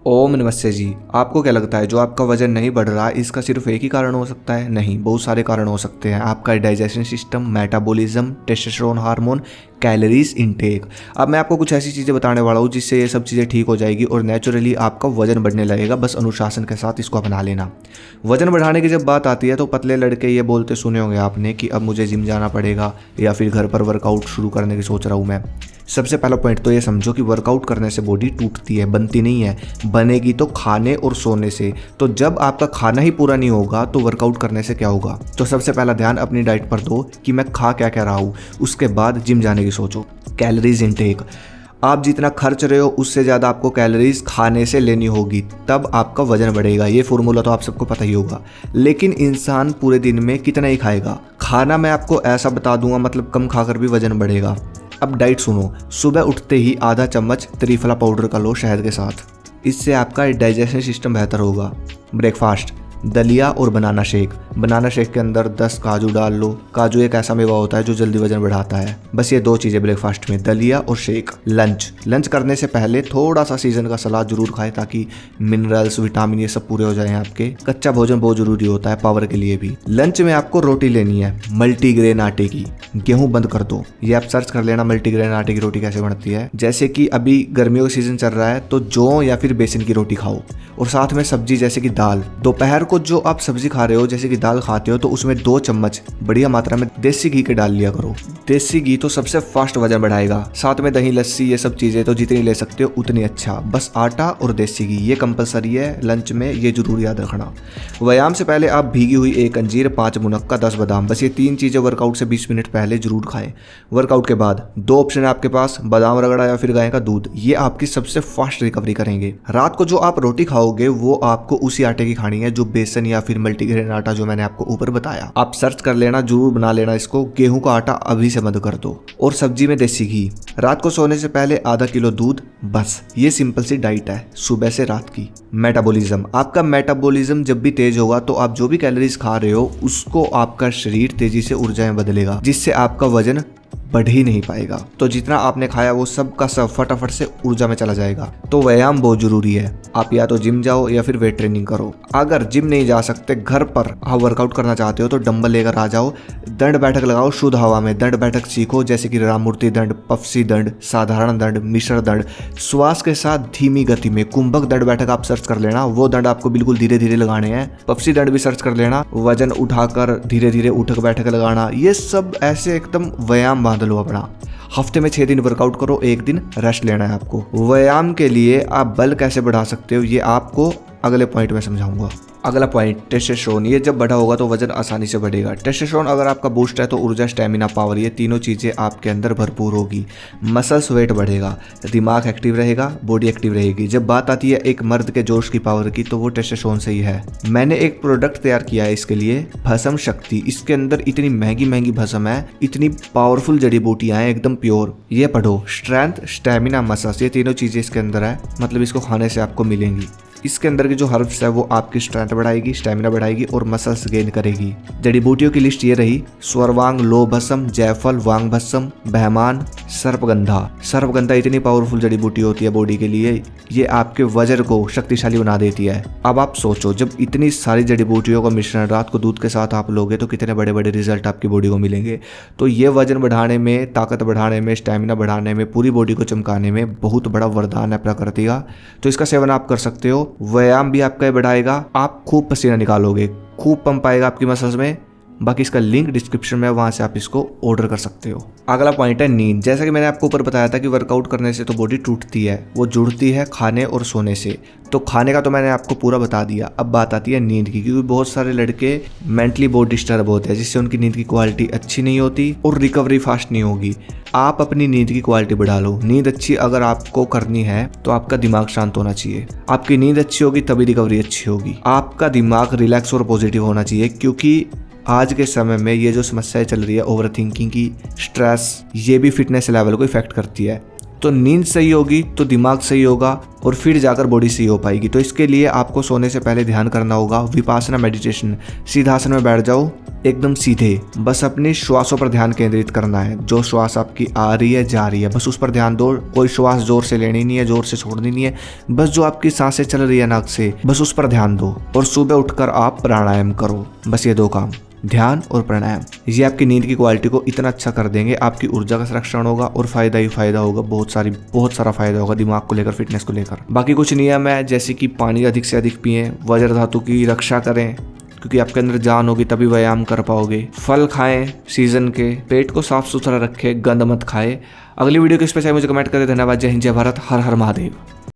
ओम नमस्ते जी। आपको क्या लगता है जो आपका वजन नहीं बढ़ रहा इसका सिर्फ एक ही कारण हो सकता है? नहीं, बहुत सारे कारण हो सकते हैं। आपका digestion system, metabolism, testosterone hormone, calories intake. अब मैं आपको कुछ ऐसी चीज़ें बताने वाला हूँ जिससे ये सब चीज़ें ठीक हो जाएगी और नेचुरली आपका वजन बढ़ने लगेगा। बस अनुशासन के साथ इसको अपना लेना। वजन बढ़ाने की जब बात आती है तो पतले लड़के ये बोलते सुने होंगे आपने कि अब मुझे जिम जाना पड़ेगा या फिर घर पर वर्कआउट शुरू करने की सोच रहा हूँ मैं। सबसे पहला पॉइंट तो ये समझो कि वर्कआउट करने से बॉडी टूटती है, बनती नहीं है। बनेगी तो खाने और सोने से। तो जब आपका खाना ही पूरा नहीं होगा तो वर्कआउट करने से क्या होगा? तो सबसे पहला ध्यान अपनी डाइट पर दो कि मैं खा क्या क्या रहा हूँ। उसके बाद जिम जाने की सोचो। कैलोरीज इनटेक, आप जितना खर्च रहे हो उससे ज़्यादा आपको कैलोरीज खाने से लेनी होगी, तब आपका वजन बढ़ेगा। ये फॉर्मूला तो आप सबको पता ही होगा। लेकिन इंसान पूरे दिन में कितना ही खाएगा? खाना मैं आपको ऐसा बता दूंगा, मतलब कम खाकर भी वजन बढ़ेगा। अब डाइट सुनो। सुबह उठते ही आधा चम्मच त्रिफला पाउडर का लो शहद के साथ, इससे आपका डाइजेशन सिस्टम बेहतर होगा। ब्रेकफास्ट, दलिया और बनाना शेक। बनाना शेक के अंदर 10 काजू डाल लो। काजू एक ऐसा मेवा होता है जो जल्दी वजन बढ़ाता है। बस ये दो चीज़ें ब्रेकफास्ट में, दलिया और शेक। लंच करने से पहले थोड़ा सा सीजन का सलाद जरूर खाएं ताकि मिनरल्स, विटामिन ये सब पूरे हो जाएं आपके। कच्चा भोजन बहुत जरूरी होता है पावर के लिए भी। लंच में आपको रोटी लेनी है मल्टीग्रेन आटे की। गेहूं बंद कर दो। ये आप सर्च कर लेना मल्टीग्रेन आटे की रोटी कैसे बनती है। जैसे कि अभी गर्मियों का सीजन चल रहा है तो जौ या फिर बेसन की रोटी खाओ और साथ में सब्जी जैसे कि दाल। दोपहर को जो आप सब्जी खा रहे हो जैसे कि दाल खाते हो तो उसमें 2 चम्मच बढ़िया मात्रा में देसी घी के डाल लिया करो। देसी घी तो सबसे फास्ट वजन बढ़ाएगा। साथ में दही, लस्सी, ये सब चीजें तो जितनी ले सकते हो उतनी अच्छा। बस आटा और देसी घी ये कंपलसरी है लंच में, ये जरूर याद रखना। व्यायाम से पहले आप भीगी हुई 1 अंजीर, 5 मुनक्का, 10 बादाम, बस ये 3 चीजें वर्कआउट से 20 मिनट पहले जरूर खाएं। वर्कआउट के बाद 2 ऑप्शन है आपके पास, बादाम रगड़ा या फिर गाय का दूध। ये आपकी सबसे फास्ट रिकवरी करेंगे। रात को जो आप रोटी खाओगे वो आपको उसी आटे की खानी है जो बेसन या फिर मल्टीग्रेन आटा जो मैंने आपको ऊपर बताया। आप सर्च कर लेना, जरूर बना लेना इसको। गेहूं का आटा अभी से बंद कर दो और सब्जी में देसी घी। रात को सोने से पहले आधा किलो दूध। बस ये सिंपल सी डाइट है सुबह से रात की। मेटाबॉलिज्म, आपका मेटाबॉलिज्म जब भी तेज होगा तो आप जो भी कैलोरीज खा रहे हो उसको आपका शरीर तेजी से ऊर्जा में बदलेगा, जिससे आपका वजन बढ़ ही नहीं पाएगा। तो जितना आपने खाया वो सब का सब फटाफट से ऊर्जा में चला जाएगा। तो व्यायाम बहुत जरूरी है। आप या तो जिम जाओ या फिर वेट ट्रेनिंग करो। अगर जिम नहीं जा सकते, घर पर आप वर्कआउट करना चाहते हो तो डंबल लेकर आ जाओ। दंड बैठक लगाओ शुद्ध हवा में। दंड बैठक सीखो जैसे कि राममूर्ति दंड, पफसी दंड, साधारण दंड, मिश्र दंड। श्वास के साथ धीमी गति में कुंभक दंड बैठक आप सर्च कर लेना। वो दंड आपको बिल्कुल धीरे धीरे लगाने हैं। पफसी दंड भी सर्च कर लेना। वजन उठाकर धीरे धीरे उठक बैठक लगाना। ये सब ऐसे एकदम व्यायाम बांध लो अपना। हफ्ते में 6 दिन वर्कआउट करो, 1 दिन रेस्ट लेना है आपको। व्यायाम के लिए आप बल कैसे बढ़ा सकते हो ये आपको अगले पॉइंट में समझाऊंगा। अगला पॉइंट, टेस्टोस्टेरोन। ये जब बढ़ा होगा तो वजन आसानी से बढ़ेगा। टेस्टोस्टेरोन अगर आपका बूस्ट है तो ऊर्जा, स्टेमिना, पावर, ये तीनों चीज़ें आपके अंदर भरपूर होगी। मसल्स वेट बढ़ेगा, दिमाग एक्टिव रहेगा, बॉडी एक्टिव रहेगी। जब बात आती है एक मर्द के जोश की पावर की तो वो टेस्टोस्टेरोन से ही है। मैंने एक प्रोडक्ट तैयार किया है इसके लिए, भस्म शक्ति। इसके अंदर इतनी महंगी महंगी भस्म है, इतनी पावरफुल जड़ी बूटियां हैं, एकदम प्योर। ये पढ़ो, स्ट्रेंथ, स्टेमिना, मसल्स, ये तीनों चीज़ें इसके अंदर है। मतलब इसको खाने से आपको मिलेंगी। इसके अंदर की जो हर्ब्स है वो आपकी स्ट्रेंथ बढ़ाएगी, स्टेमिना बढ़ाएगी और मसल्स गेन करेगी। जड़ी बूटियों की लिस्ट ये रही: स्वरवांग, लो भस्म, जायफल, वांग भस्म, बहमान, सर्पगंधा। सर्पगंधा इतनी पावरफुल जड़ी बूटी होती है बॉडी के लिए, ये आपके वजन को शक्तिशाली बना देती है। अब आप सोचो, जब इतनी सारी जड़ी बूटियों का मिश्रण रात को दूध के साथ आप लोगे तो कितने बड़े बड़े रिजल्ट आपकी बॉडी को मिलेंगे। तो ये वजन बढ़ाने में, ताकत बढ़ाने में, स्टेमिना बढ़ाने में, पूरी बॉडी को चमकाने में बहुत बड़ा वरदान है प्रकृति का। तो इसका सेवन आप कर सकते हो। व्यायाम भी आपका बढ़ाएगा, आप खूब पसीना निकालोगे, खूब पंप आएगा आपकी मसल्स में। बाकी इसका लिंक डिस्क्रिप्शन में, वहां से आप इसको ऑर्डर कर सकते हो। अगला पॉइंट है नींद। जैसा कि मैंने आपको ऊपर बताया था कि वर्कआउट करने से तो बॉडी टूटती है, वो जुड़ती है खाने और सोने से। तो खाने का तो मैंने आपको पूरा बता दिया। अब बात आती है नींद की, क्योंकि बहुत सारे लड़के मेंटली बहुत डिस्टर्ब होते हैं जिससे उनकी नींद की क्वालिटी अच्छी नहीं होती और रिकवरी फास्ट नहीं होगी। आप अपनी नींद की क्वालिटी बढ़ा लो। नींद अच्छी अगर आपको करनी है तो आपका दिमाग शांत होना चाहिए। आपकी नींद अच्छी होगी तभी रिकवरी अच्छी होगी। आपका दिमाग रिलैक्स और पॉजिटिव होना चाहिए, क्योंकि आज के समय में ये जो समस्याएं चल रही है ओवर थिंकिंग की, स्ट्रेस, ये भी फिटनेस लेवल को इफेक्ट करती है। तो नींद सही होगी तो दिमाग सही होगा और फिर जाकर बॉडी सही हो पाएगी। तो इसके लिए आपको सोने से पहले ध्यान करना होगा, विपासना मेडिटेशन। सीधासन में बैठ जाओ, एकदम सीधे, बस अपने श्वासों पर ध्यान केंद्रित करना है। जो श्वास आपकी आ रही है जा रही है, बस उस पर ध्यान दो। कोई श्वास जोर से लेनी नहीं है, जोर से छोड़नी नहीं है, बस जो आपकी सांसें चल रही है नाक से, बस उस पर ध्यान दो। और सुबह उठकर आप प्राणायाम करो, बस ये 2 काम, ध्यान और प्राणायाम। ये आपकी नींद की क्वालिटी को इतना अच्छा कर देंगे, आपकी ऊर्जा का संरक्षण होगा और फायदा ही फायदा होगा, बहुत सारा फायदा होगा दिमाग को लेकर, फिटनेस को लेकर। बाकी कुछ नियम है, जैसे कि पानी अधिक से अधिक पिएं, वज्र धातु की रक्षा करें, क्योंकि आपके अंदर जान होगी तभी व्यायाम कर पाओगे। फल खाएं सीजन के, पेट को साफ सुथरा रखें, गंद मत खाएं। अगली वीडियो के स्पेशल मुझे कमेंट करें। धन्यवाद। जय हिंद, जय भारत, हर हर महादेव।